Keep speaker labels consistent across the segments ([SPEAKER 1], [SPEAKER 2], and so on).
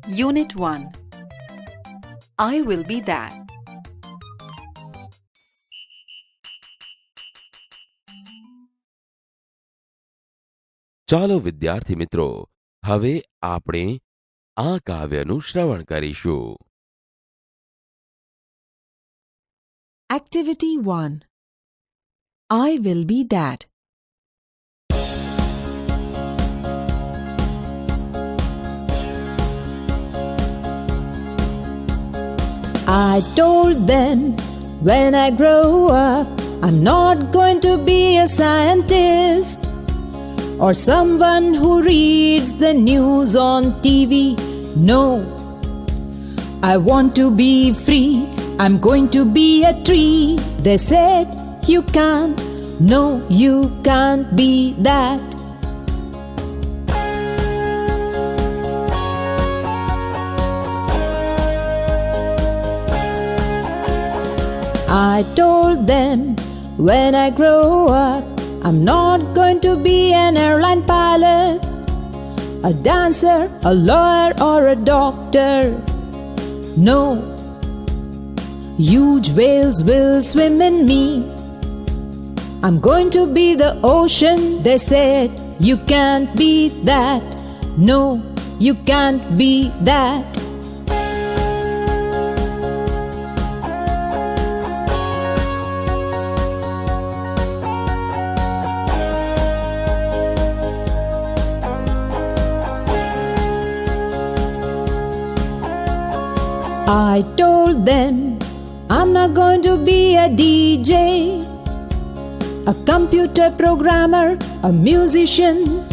[SPEAKER 1] Unit 1. I will be that.
[SPEAKER 2] ચાલો વિદ્યાર્થી મિત્રો, હવે આપણે આ કાવ્યનું શ્રવણ કરીશું.
[SPEAKER 3] Activity 1. I will be that. I told them when I grow up, I'm not going to be a scientist or someone who reads the news on TV. No, I want to be free. I'm going to be a tree. They said, you can't. No, you can't be that. I told them when I grow up, I'm not going to be an airline pilot, a dancer, a lawyer, or a doctor. No, huge whales will swim in me. I'm going to be the ocean. They said, you can't be that. No, you can't be that. I told them I'm not going to be a DJ, a computer programmer, a musician,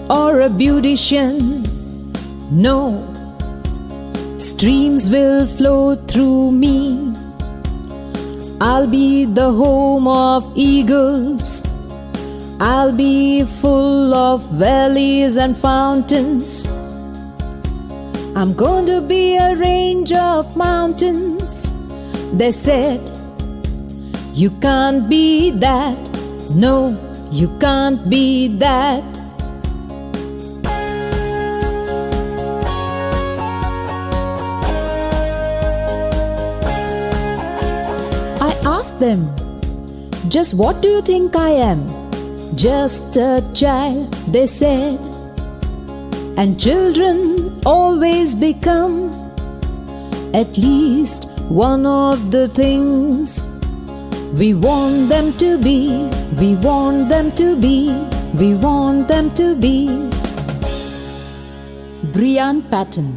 [SPEAKER 3] or a beautician. No, streams will flow through me. I'll be the home of eagles. I'll be full of valleys and fountains. I'm going to be a range of mountains. They said, you can't be that. No, you can't be that. I asked them, just what do you think I am? Just a child, they said. And children always become at least one of the things we want them to be. We want them to be. We want them to be. Brian Patton.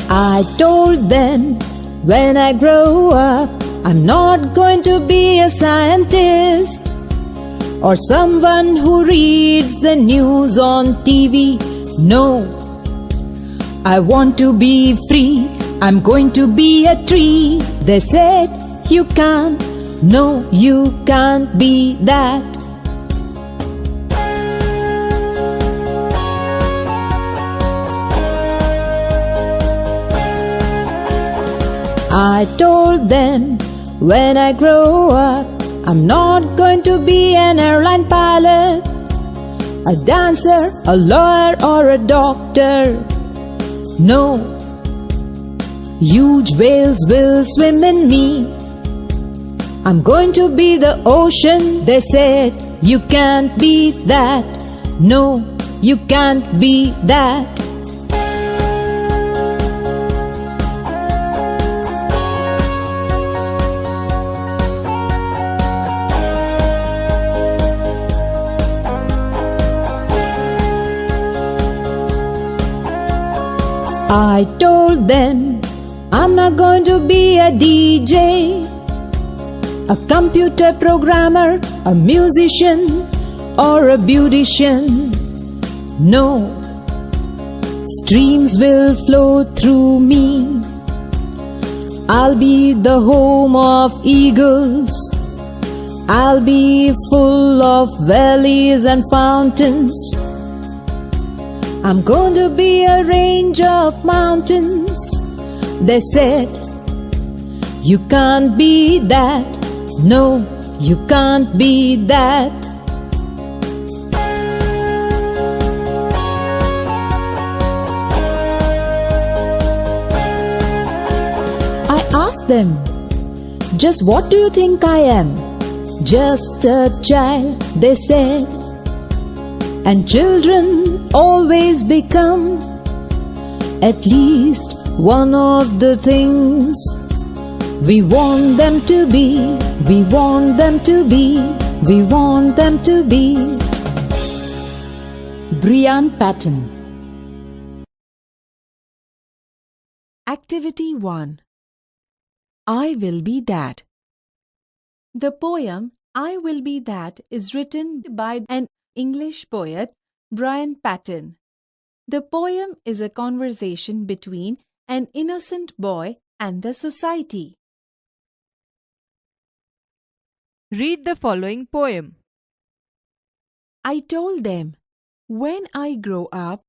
[SPEAKER 3] I told them when I grow up, I'm not going to be a scientist or someone who reads the news on TV. No, I want to be free. I'm going to be a tree. They said, you can't. No, you can't be that. I told them when I grow up, I'm not going to be an airline pilot, a dancer, a lawyer, or a doctor. No, huge whales will swim in me. I'm going to be the ocean. They said, you can't be that. No, you can't be that. I told them I'm not going to be a DJ, a computer programmer, a musician, or a beautician. No, streams will flow through me. I'll be the home of eagles. I'll be full of valleys and fountains. I'm going to be a range of mountains. They said, You can't be that. No, you can't be that. I asked them, just what do you think I am? Just a child, they said. And children always become at least one of the things we want them to be, we want them to be, we want them to be. Brian Patton.
[SPEAKER 1] Activity 1. I Will Be That. The poem I Will Be That is written by an English poet, Brian Patton. The poem is a conversation between an innocent boy and the society.
[SPEAKER 4] Read the following poem.
[SPEAKER 1] I told them, when I grow up,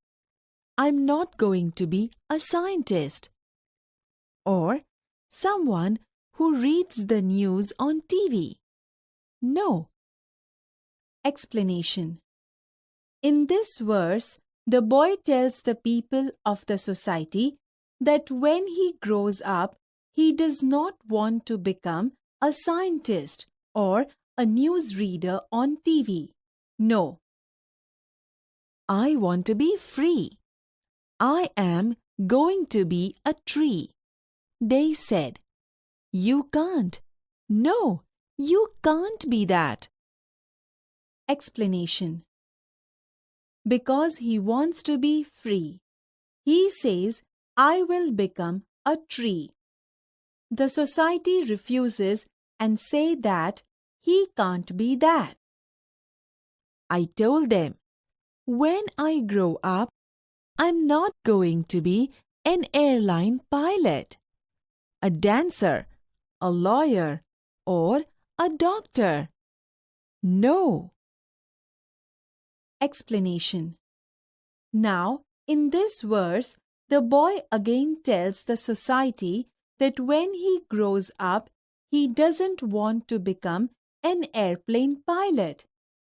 [SPEAKER 1] I'm not going to be a scientist or someone who reads the news on TV. No. Explanation. In this verse, the boy tells the people of the society that when he grows up, he does not want to become a scientist or a newsreader on TV. No. I want to be free. I am going to be a tree. They said, you can't. No, you can't be that. Explanation. Because he wants to be free, he says, I will become a tree. The society refuses and say that he can't be that. I told them, when I grow up, I'm not going to be an airline pilot, a dancer, a lawyer, or a doctor. No. Explanation. Now, in this verse, the boy again tells the society that when he grows up, he doesn't want to become an airplane pilot,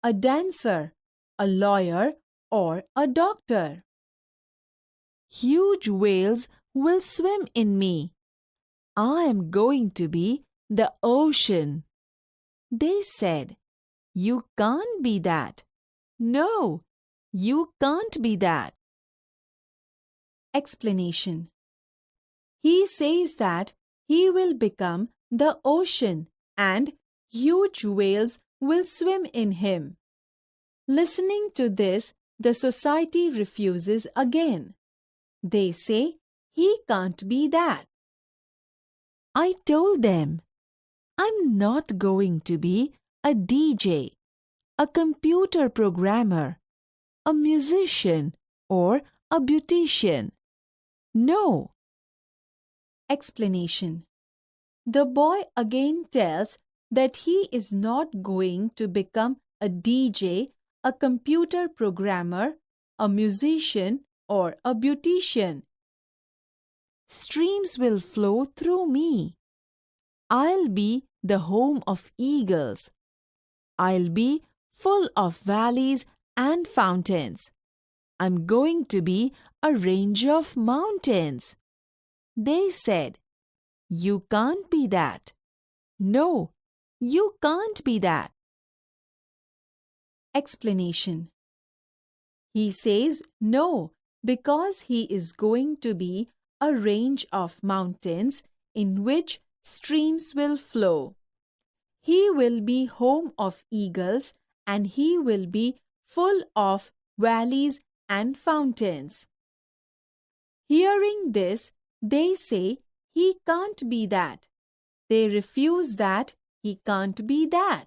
[SPEAKER 1] a dancer, a lawyer, or a doctor. Huge whales will swim in me. I am going to be the ocean. They said, you can't be that. No, you can't be that. Explanation. He says that he will become the ocean and huge whales will swim in him. Listening to this, the society refuses again. They say he can't be that. I told them, I'm not going to be a DJ, a computer programmer, a musician, or a beautician. No. Explanation. The boy again tells that he is not going to become a DJ, a computer programmer, a musician, or a beautician. Streams will flow through me. I'll be the home of eagles. I'll be full of valleys and fountains. I'm going to be a range of mountains. They said, you can't be that. No, you can't be that. Explanation. He says no because he is going to be a range of mountains in which streams will flow. He will be home of eagles and he will be full of valleys and fountains. Hearing this, they say he can't be that. They refuse that he can't be that.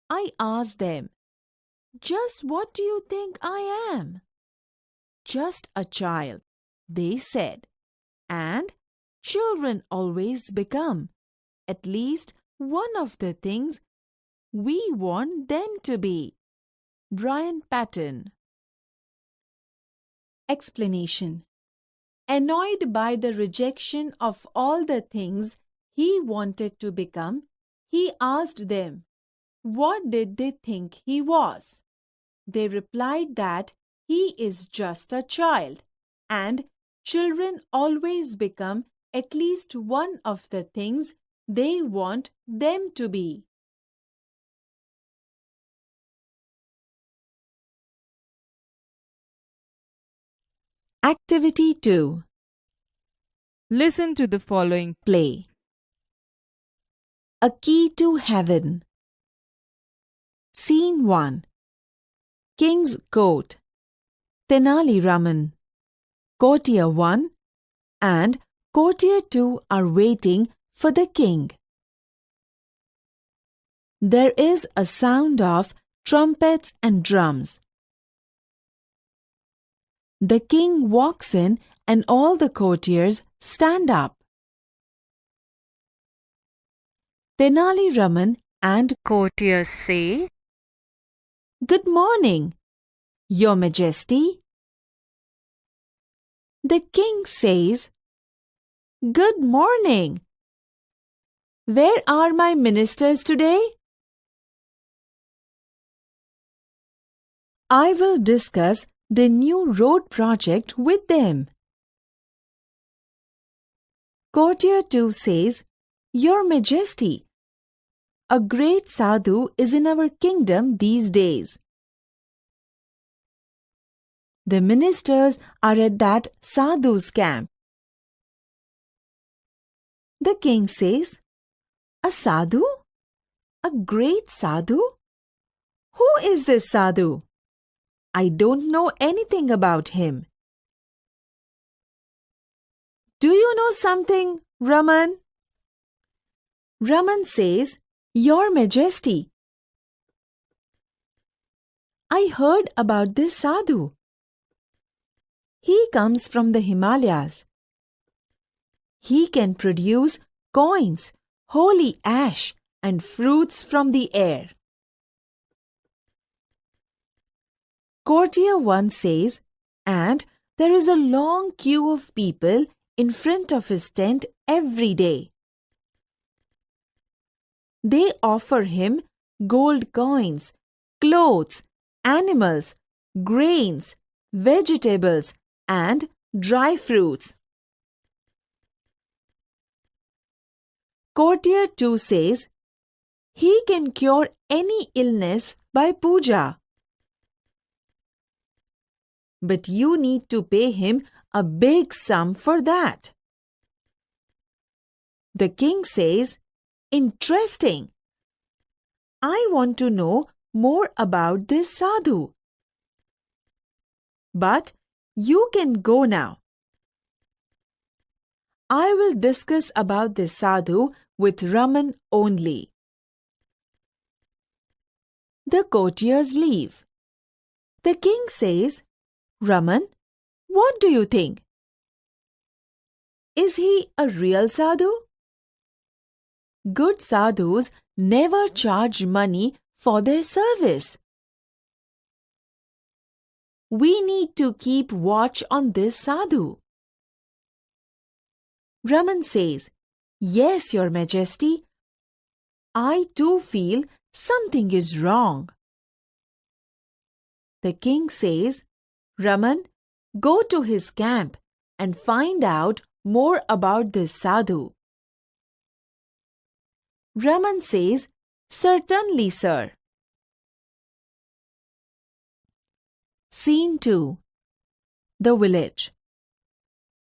[SPEAKER 1] I asked them, just what do you think I am? Just a child, they said, and children always become at least one of the things we want them to be. Brian Patton. Explanation. Annoyed by the rejection of all the things he wanted to become, he asked them, what did they think he was? They replied that he is just a child, and children always become at least one of the things they want them to be. Activity 2.
[SPEAKER 4] Listen to the following.
[SPEAKER 1] Play. A Key to Heaven. Scene 1. King's Court. Tenali Raman. Courtier 1 and Courtier 2 are waiting for the king. There is a sound of trumpets and drums. The king walks in and all the courtiers stand up. Tenali Raman and
[SPEAKER 5] Courtiers say,
[SPEAKER 1] Good morning, Your Majesty. The king says, Good morning. Where are my ministers today? I will discuss the new road project with them. Courtier 2 says, Your Majesty, a great sadhu is in our kingdom these days. The ministers are at that sadhu's camp. The king says, A sadhu? A great sadhu? Who is this sadhu? I don't know anything about him. Do you know something, Raman? Raman says, Your Majesty, I heard about this sadhu. He comes from the Himalayas. He can produce coins, holy ash, and fruits from the air. Courtier 1 says, and there is a long queue of people in front of his tent every day. They offer him gold coins, clothes, animals, grains, vegetables, and dry fruits. Courtier 2 says, he can cure any illness by puja. But you need to pay him a big sum for that. The king says, Interesting. I want to know more about this sadhu. But you can go now. I will discuss about this sadhu with Raman only. The courtiers leave. The king says, Raman, what do you think? Is he a real sadhu? Good sadhus never charge money for their service. We need to keep watch on this sadhu. Raman says, Yes, Your Majesty. I too feel something is wrong. The king says, Raman, go to his camp and find out more about this sadhu. Raman says, Certainly, sir. Scene 2. The village.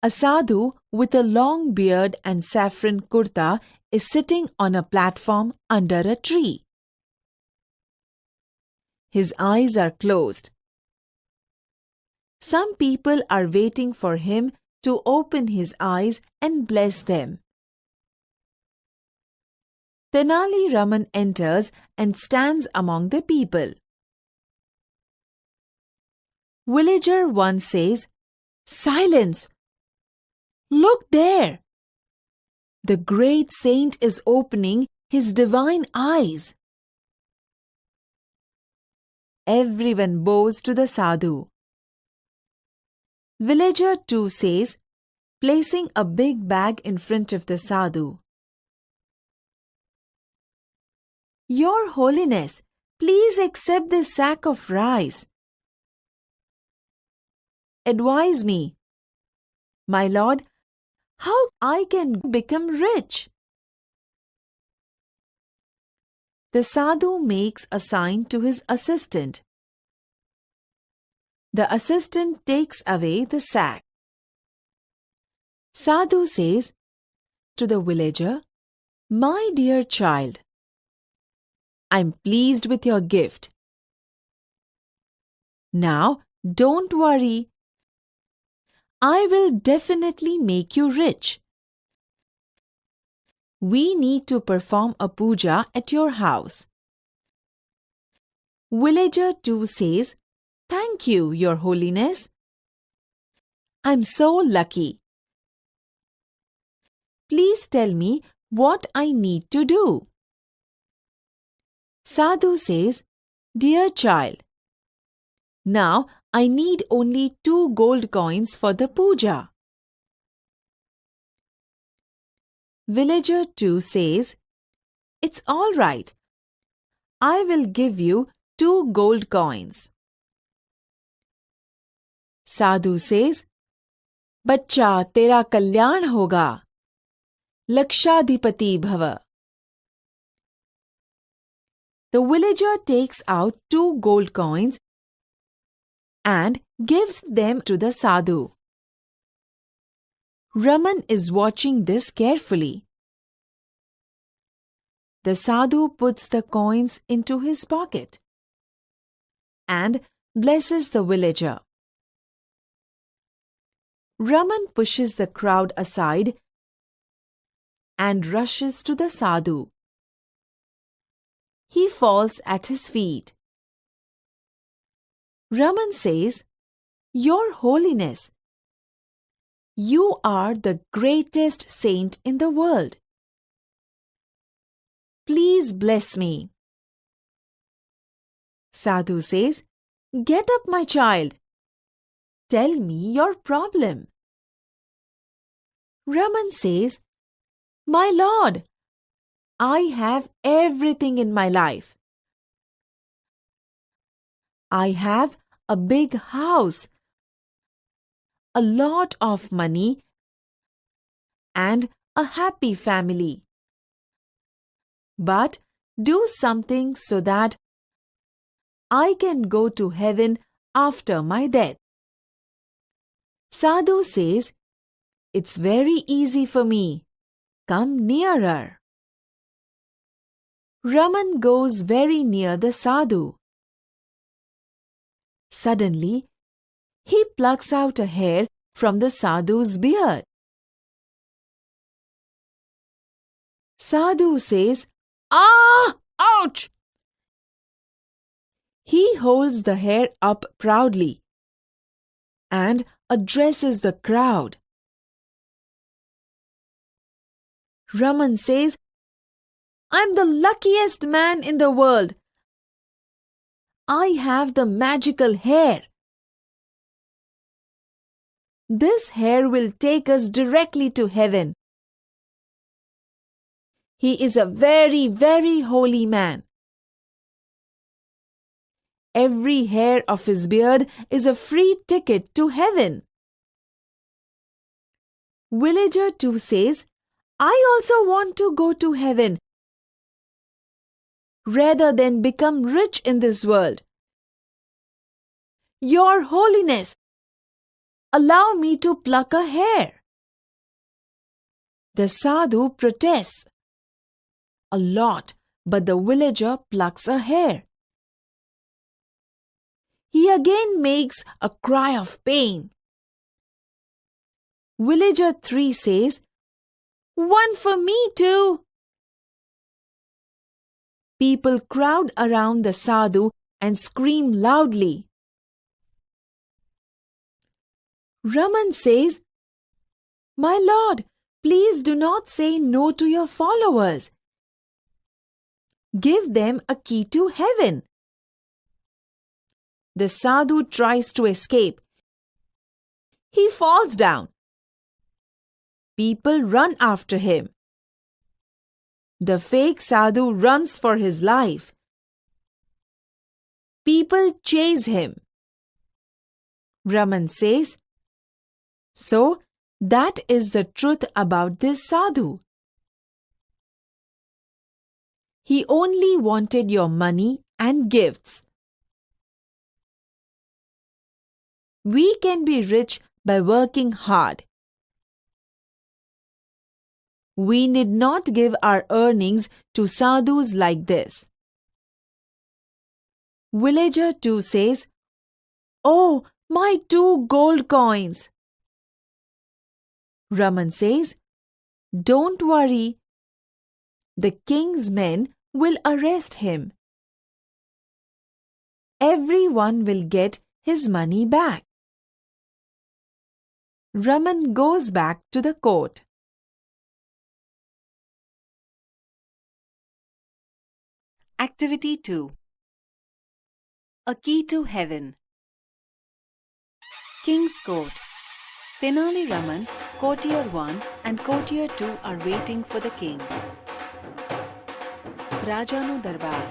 [SPEAKER 1] A sadhu with a long beard and saffron kurta is sitting on a platform under a tree. His eyes are closed. Some people are waiting for him to open his eyes and bless them. Tenali Raman enters and stands among the people. Villager 1 says, Silence! Look there! The great saint is opening his divine eyes. Everyone bows to the sadhu. Villager 2 says, placing a big bag in front of the sadhu. Your Holiness, please accept this sack of rice. Advise me, my lord, how I can become rich. The sadhu makes a sign to his assistant. The assistant takes away the sack. Sadhu says to the villager, "My dear child, I'm pleased with your gift. Now, don't worry. I will definitely make you rich. We need to perform a puja at your house." Villager too says, "Thank you, Your Holiness. I'm so lucky. Please tell me what I need to do." Sadhu says, "Dear child, now I need only 2 gold coins for the puja." Villager too says, "It's all right. I will give you 2 gold coins." Sadhu says, "बच्चा तेरा कल्याण होगा. लक्षाधिपति भव." The villager takes out 2 gold coins and gives them to the sadhu. Raman is watching this carefully. The sadhu puts the coins into his pocket and blesses the villager. Raman pushes the crowd aside and rushes to the sadhu. He falls at his feet. Raman says, "Your Holiness, you are the greatest saint in the world. Please bless me." Sadhu says, "Get up, my child. Tell me your problem." Raman says, "My lord, I have everything in my life. I have a big house, a lot of money, and a happy family. But do something so that I can go to heaven after my death." Sadhu says, "It's very easy for me. Come nearer." Raman goes very near the sadhu. Suddenly, he plucks out a hair from the sadhu's beard. Sadhu says, "Ah! Ouch!" He holds the hair up proudly and addresses the crowd. Raman says, "I'm the luckiest man in the world. I have the magical hair. This hair will take us directly to heaven. He is a very, very holy man. Every hair of his beard is a free ticket to heaven." Villager too says, "I also want to go to heaven rather than become rich in this world. Your Holiness, allow me to pluck a hair." The sadhu protests a lot, but the villager plucks a hair. He again makes a cry of pain. Villager 3 says, "One for me too." People crowd around the sadhu and scream loudly. Raman says, "My lord, please do not say no to your followers. Give them a key to heaven." The sadhu tries to escape. He falls down. people run after him. The fake sadhu runs for his life. People chase him. Raman says, "So, that is the truth about this sadhu. He only wanted your money and gifts. We can be rich by working hard. We need not give our earnings to sadhus like this." Villager 2 says, "Oh, my 2 gold coins." Raman says, "Don't worry. The king's men will arrest him. Everyone will get his money back." Raman goes back to the court.
[SPEAKER 5] Activity 2. A Key to Heaven. King's Court. Tenali Raman, Courtier 1 and Courtier 2 are waiting for the king. રાજાનો દરબાર.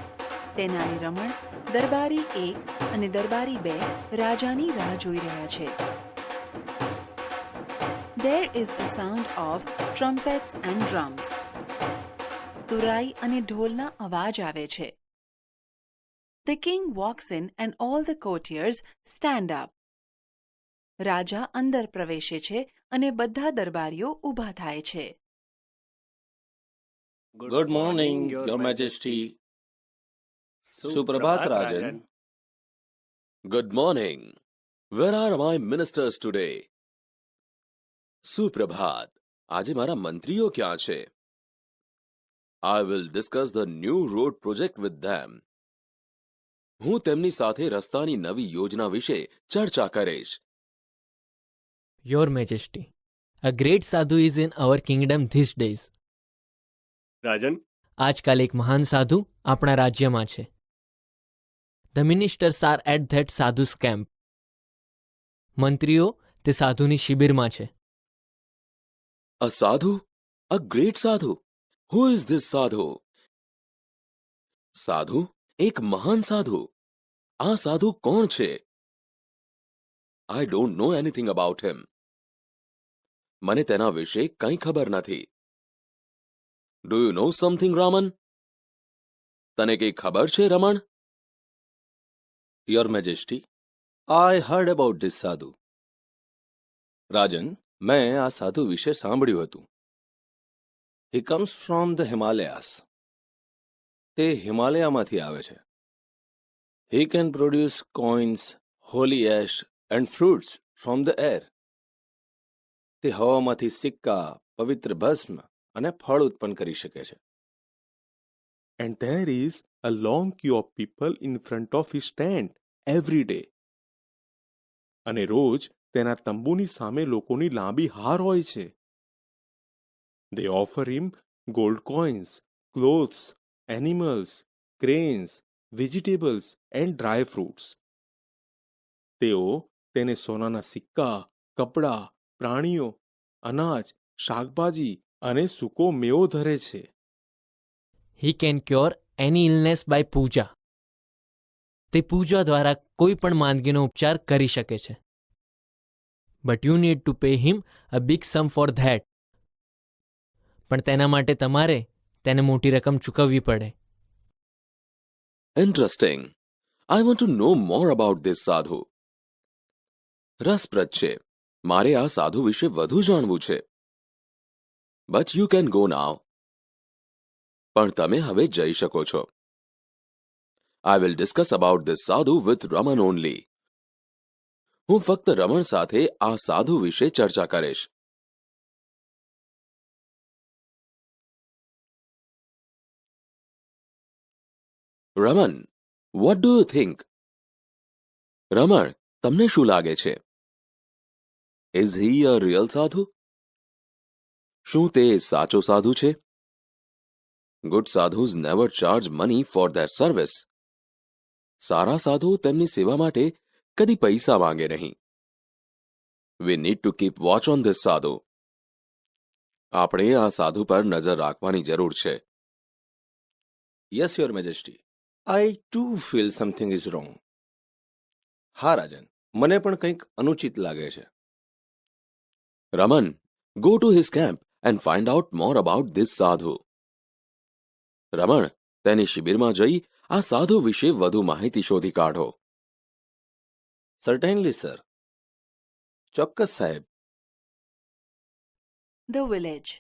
[SPEAKER 5] તેનાલી રમણ, દરબારી 1 અને દરબારી 2 રાજાની રાહ જોઈ રહ્યા છે. There is a sound of trumpets and drums. તુરાઈ અને ઢોલના અવાજ આવે છે. The king walks in and all the courtiers stand up. રાજા અંદર પ્રવેશે છે અને બધા દરબારીઓ ઊભા થાય છે.
[SPEAKER 6] Good morning, Your Majesty. Suprabhat, Rajan.
[SPEAKER 2] Good morning. Where are my ministers today? સુપ્રભાત. આજે મારા મંત્રીઓ ક્યાં છે? I will discuss the new road project with them. હું તેમની સાથે રસ્તાની નવી યોજના વિશે ચર્ચા કરીશ.
[SPEAKER 7] Your Majesty, a great sadhu is in our kingdom these days.
[SPEAKER 6] Rajan,
[SPEAKER 7] આજકાલ એક મહાન સાધુ આપણા રાજ્યમાં છે. The ministers are at that sadhu's camp. મંત્રીઓ તે સાધુની શિબિરમાં છે.
[SPEAKER 2] A sadhu? A great sadhu? Who is this sadhu? સાધુ? એક મહાન સાધુ. આ સાધુ કોણ છે? I don't know anything about him. મને તેના વિશે કંઈ ખબર નથી. Do you know something, Raman? તને કંઈ ખબર છે, રમણ?
[SPEAKER 6] Your Majesty, I heard about this sadhu. Rajan, મેં આ સાધુ વિશે સાંભળ્યું હતું. He comes from the Himalayas. તે હિમાલયામાંથી આવે છે. He can produce coins, holy ash and fruits from the air. તે હવામાંથી સિક્કા, પવિત્ર ભસ્મ અને ફળ ઉત્પન્ન કરી શકે છે.
[SPEAKER 8] And there is a long queue of people in front of his tent every day. અને રોજ તેના તંબુની સામે લોકોની લાંબી હાર હોય છે. They offer him gold coins, clothes, animals, grains, vegetables and dry fruits. તેઓ તેને સોનાના સિક્કા, કપડાં, પ્રાણીઓ, અનાજ, શાકભાજી અને સૂકો મેવો ધરે છે.
[SPEAKER 7] He can cure any illness by puja. તે પૂજા દ્વારા કોઈ પણ માંદગીનો ઉપચાર કરી શકે છે. But you need to pay him a big sum for that. પણ તેના માટે તમારે તેને મોટી રકમ ચૂકવવી પડે.
[SPEAKER 2] Interesting. I want to know more about this sadhu. રસપ્રદ છે. મારે આ સાધુ વિશે વધુ જાણવું છે. But you can go now. પણ તમે હવે જઈ શકો છો. I will discuss about this sadhu with Raman only. હું ફક્ત રમણ સાથે આ સાધુ વિશે ચર્ચા કરીશ. Raman, what do you think? રમણ, તમને શું લાગે છે? Is he a real sadhu? શું તે સાચો સાધુ છે? Good sadhus never charge money for their service. સારા સાધુ તેમની સેવા માટે કદી પૈસા માંગે નહીં. We need to keep watch on this sadhu. આપણે આ સાધુ પર નજર રાખવાની જરૂર છે.
[SPEAKER 6] Yes your majesty, I to feel something is wrong. હા રાજન, મને પણ કંઈક અનુચિત લાગે છે.
[SPEAKER 2] Raman, go to his camp and find out more about this sadhu. રમણ, તેની શિબિરમાં જઈ આ સાધુ વિશે વધુ માહિતી શોધી કાઢો.
[SPEAKER 6] Certainly sir. ચોક્કસ સાહેબ.
[SPEAKER 5] The village.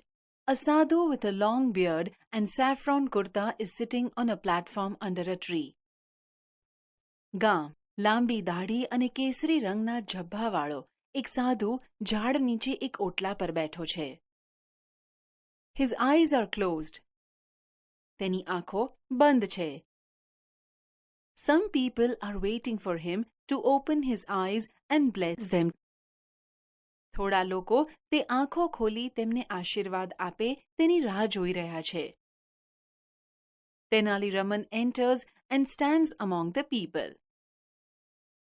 [SPEAKER 5] A sadhu with a long beard and saffron kurta is sitting on a platform under a tree. ગામ. લાંબી દાઢી અને કેસરી રંગના ઝભ્ભાવાળો એક સાધુ ઝાડ નીચે એક ઓટલા પર બેઠો છે. His eyes are closed. તેની આંખો બંધ છે. Some people are waiting for him to open his eyes and bless them. થોડા લોકો તે આંખો ખોલી તેમને આશીર્વાદ આપે તેની રાહ જોઈ રહ્યા છે. Tenali Raman enters and stands among the people.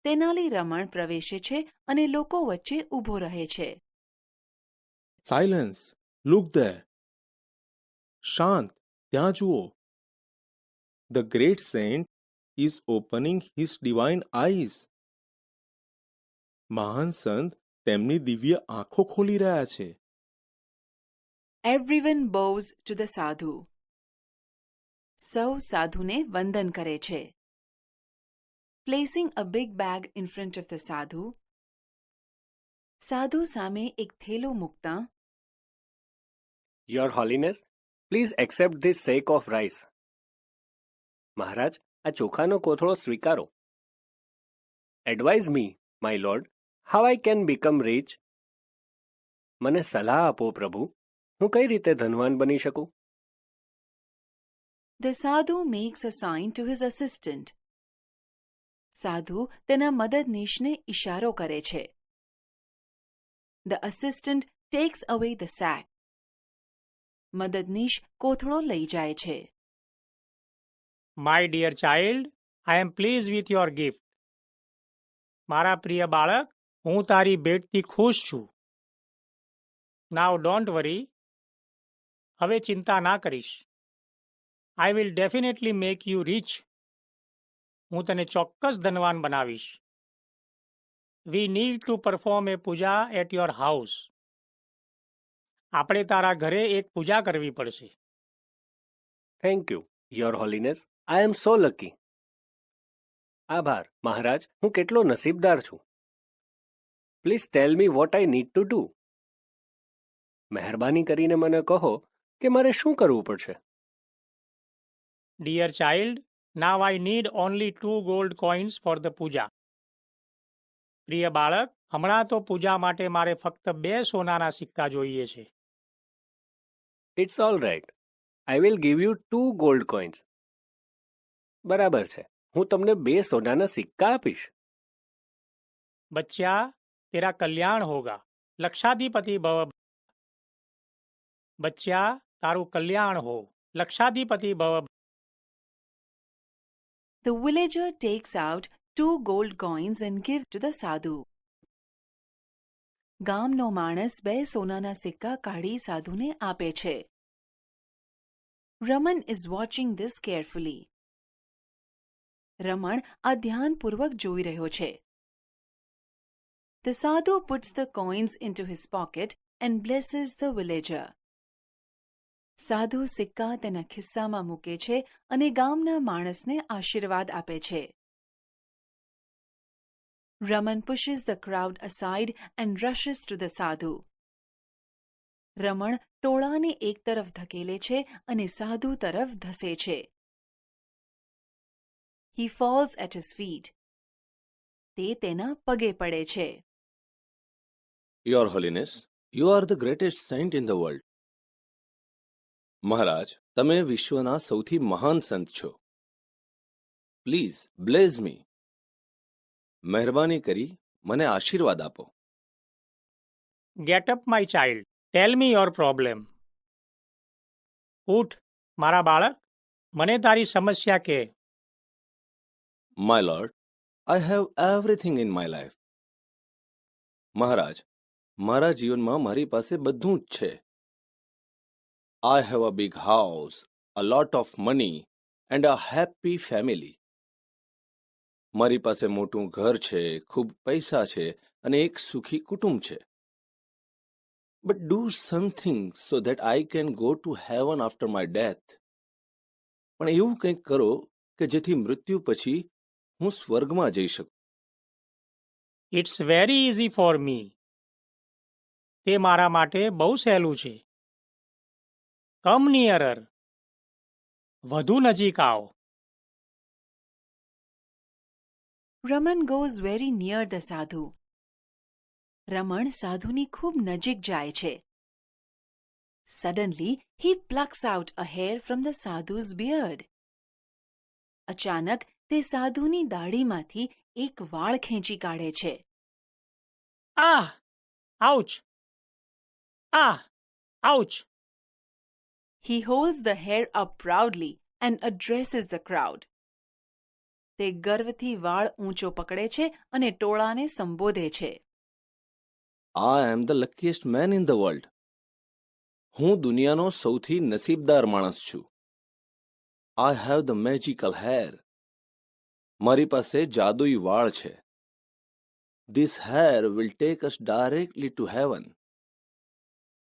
[SPEAKER 5] Tenali રમણ પ્રવેશે છે અને લોકો વચ્ચે ઊભો રહે છે.
[SPEAKER 8] Silence, look there. શાંત, ત્યાં જુઓ. The great saint is opening his divine eyes. મહાન સંત તેમની દિવ્ય આંખો ખોલી રહ્યા છે.
[SPEAKER 5] Everyone bows to the sadhu. સૌ સાધુને વંદન કરે છે. Placing a big bag in front of the sadhu. સાધુ સામે એક થેલો મૂકતા.
[SPEAKER 9] Your Holiness, please accept this sack of rice. મહારાજ, આ ચોખાનો કોથળો સ્વીકારો. Advise me, my lord, how I can become rich. મને સલાહ આપો પ્રભુ, હું કઈ રીતે ધનવાન બની શકું?
[SPEAKER 5] The sadhu makes a sign to his assistant. સાધુ તેના મદદનીશને ઇશારો કરે છે. The assistant takes away the sack. મદદનીશ કોથળો લઈ જાય છે.
[SPEAKER 10] My dear child, I am pleased with your gift. મારા પ્રિય બાળક, હું તારી ભેટથી ખુશ છું. Now don't worry. હવે ચિંતા ના કરીશ. I will definitely make you rich. હું તને ચોક્કસ ધનવાન બનાવીશ. We need to perform a puja at your house. આપણે તારા ઘરે એક પૂજા કરવી પડશે.
[SPEAKER 9] Thank you, Your Holiness. I am so lucky. આભાર, મહારાજ, હું કેટલો નસીબદાર છું. Please tell me what I need to do. મહેરબાની કરીને મને કહો કે મારે શું કરવું પડશે.
[SPEAKER 10] Dear child, now I need only 2 gold coins for the puja. પ્રિય બાળક, હમણાં તો પૂજા માટે મારે ફક્ત 2 સોનાના સિક્કા જોઈએ છે.
[SPEAKER 9] It's all right. I will give you 2 gold coins. બરાબર છે, હું તમને 2 સોનાના સિક્કા આપીશ.
[SPEAKER 10] બચ્ચા, તેરા કલ્યાણ હોગા. લક્ષાધિપતિ ભવ. બચ્ચા, તારું કલ્યાણ હો. લક્ષાધિપતિ ભવ.
[SPEAKER 5] The villager takes out 2 gold coins and gives to the sadhu. ગામનો માણસ 2 સોનાના સિક્કા કાઢી સાધુને આપે છે. Raman is watching this carefully. રમણ આ ધ્યાનપૂર્વક જોઈ રહ્યો છે. The sadhu puts the coins into his pocket and blesses the villager. સાધુ સિક્કા તેના ખિસ્સામાં મૂકે છે અને ગામના માણસને આશીર્વાદ આપે છે. Raman pushes the crowd aside and rushes to the sadhu. રમણ ટોળાને એક તરફ ધકેલે છે અને સાધુ તરફ ધસે છે. He falls at his feet. તે તેના પગે પડે છે.
[SPEAKER 6] Your Holiness, you are the greatest saint in the world. મહારાજ, તમે વિશ્વના સૌથી મહાન સંત છો. પ્લીઝ બ્લેઝ મી. મહેરબાની કરી મને આશીર્વાદ આપો.
[SPEAKER 10] Get up, my child. Tell me your problem. ઉઠ, મારા બાળક, મને તારી સમસ્યા કહે.
[SPEAKER 6] My lord, I have everything in my life. મહારાજ, મારા જીવનમાં મારી પાસે બધું જ છે. I have a big house, a lot of money, and a happy family. મારી પાસે મોટું ઘર છે, ખૂબ પૈસા છે અને એક સુખી કુટુંબ છે. But do something so that I can go to heaven after my death. પણ એવું કંઈક કરો કે જેથી મૃત્યુ પછી હું સ્વર્ગમાં જઈ શકું.
[SPEAKER 10] It's very easy for me. તે મારા માટે બહુ સહેલું છે. કમ નિયરર. વધુ નજીક આવો.
[SPEAKER 5] Raman goes very near the sadhu. રમણ સાધુની ખૂબ નજીક જાય છે. Suddenly, he plucks out a hair from the sadhu's beard. અચાનક તે સાધુની દાઢીમાંથી એક વાળ ખેંચી કાઢે છે.
[SPEAKER 10] Ah! Ouch! Ah! Ouch!
[SPEAKER 5] He holds the hair up proudly and addresses the crowd. તે ગર્વથી વાળ ઊંચો પકડે છે અને ટોળાને સંબોધે છે.
[SPEAKER 6] I am the luckiest man in the world. હું દુનિયાનો સૌથી નસીબદાર માણસ છું. I have the magical hair. મારી પાસે જાદુઈ વાળ છે. This hair will take us directly to heaven.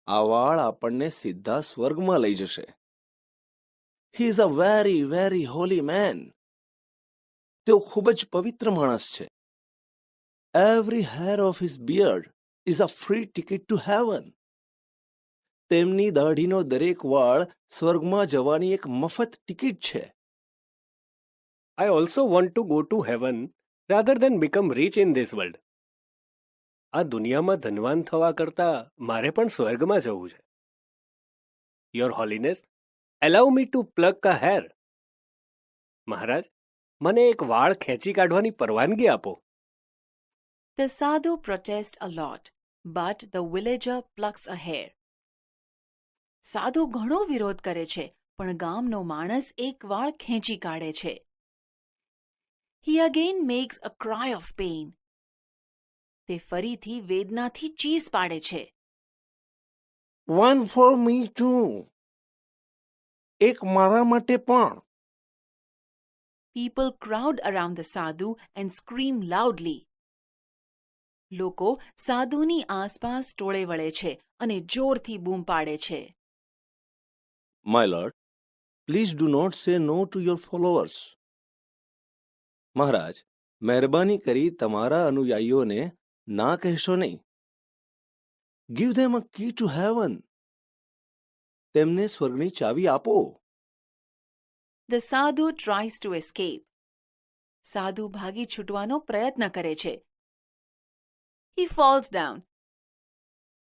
[SPEAKER 6] આ વાળ આપણને સિદ્ધા સ્વર્ગમાં લઈ જશે. He is a very, very holy man. તેઓ ખૂબ જ પવિત્ર માણસ છે. Every hair of his beard is a free ticket to heaven. તેમની દાઢીનો દરેક વાળ સ્વર્ગમાં જવાની એક મફત ટિકિટ છે.
[SPEAKER 9] I also want to go to heaven rather than become rich in this world. આ દુનિયામાં ધનવાન થવા કરતાં મારે પણ સ્વર્ગમાં જવું છે. Your Holiness, allow me to pluck a hair. મહારાજ, મને એક વાળ ખેંચી કાઢવાની પરવાનગી આપો.
[SPEAKER 5] The sadhu protests a lot, but the villager plucks a hair. સાધુ ઘણો વિરોધ કરે છે, પણ ગામનો માણસ એક વાળ ખેંચી કાઢે છે. He again makes a cry of pain. તે ફરીથી વેદનાથી ચીસ પાડે છે.
[SPEAKER 6] One for me too. એક મારા માટે પણ.
[SPEAKER 5] People crowd around the sadhu and scream loudly. લોકો સાધુની આસપાસ ટોળે વળે છે અને જોરથી બૂમ પાડે છે.
[SPEAKER 6] My lord, please do not say no to your followers. મહારાજ, મહેરબાની કરી તમારા અનુયાયીઓને ના કહેશો નહીં. Give them a key to heaven. તેમને સ્વર્ગની ચાવી આપો.
[SPEAKER 5] The sadhu tries to escape. સાધુ ભાગી છૂટવાનો પ્રયત્ન કરે છે. He falls down.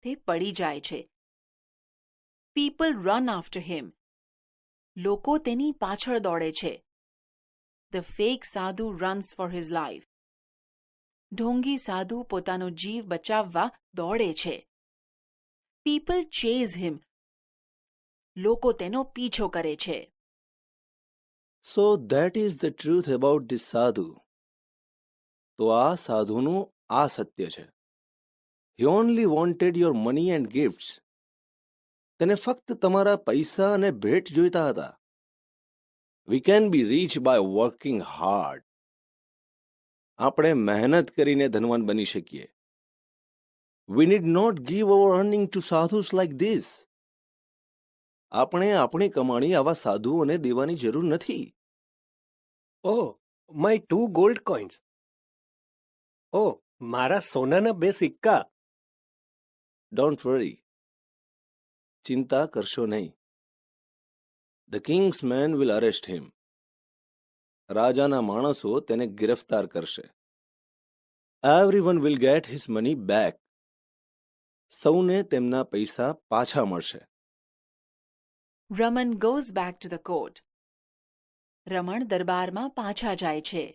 [SPEAKER 5] તે પડી જાય છે. People run after him. લોકો તેની પાછળ દોડે છે. The fake sadhu runs for his life. ઢોંગી સાધુ પોતાનો જીવ બચાવવા દોડે છે. People chase him. લોકો તેનો પીછો કરે છે.
[SPEAKER 6] So that is the truth about this sadhu. તો આ સાધુનું આ સત્ય છે. He only wanted your money and gifts. તેને ફક્ત તમારા પૈસા અને ભેટ જોઈતા હતા. We can be rich by working hard. આપણે મહેનત કરીને ધનવાન બની શકીએ. We need not give our earning to sadhus like this. આપણે આપણી કમાણી આવા સાધુઓને દેવાની જરૂર નથી.
[SPEAKER 9] Oh, my 2 gold coins. Oh, મારા સોનાના 2 સિક્કા.
[SPEAKER 6] Don't worry. ચિંતા કરશો નહીં. The king's men will arrest him. રાજાના માણસો તેને ગિરફ્તાર કરશે. Everyone will get his money back. સૌને તેમના પૈસા પાછા મળશે.
[SPEAKER 5] Raman goes back to the court. રમણ દરબારમાં પાછા જાય છે.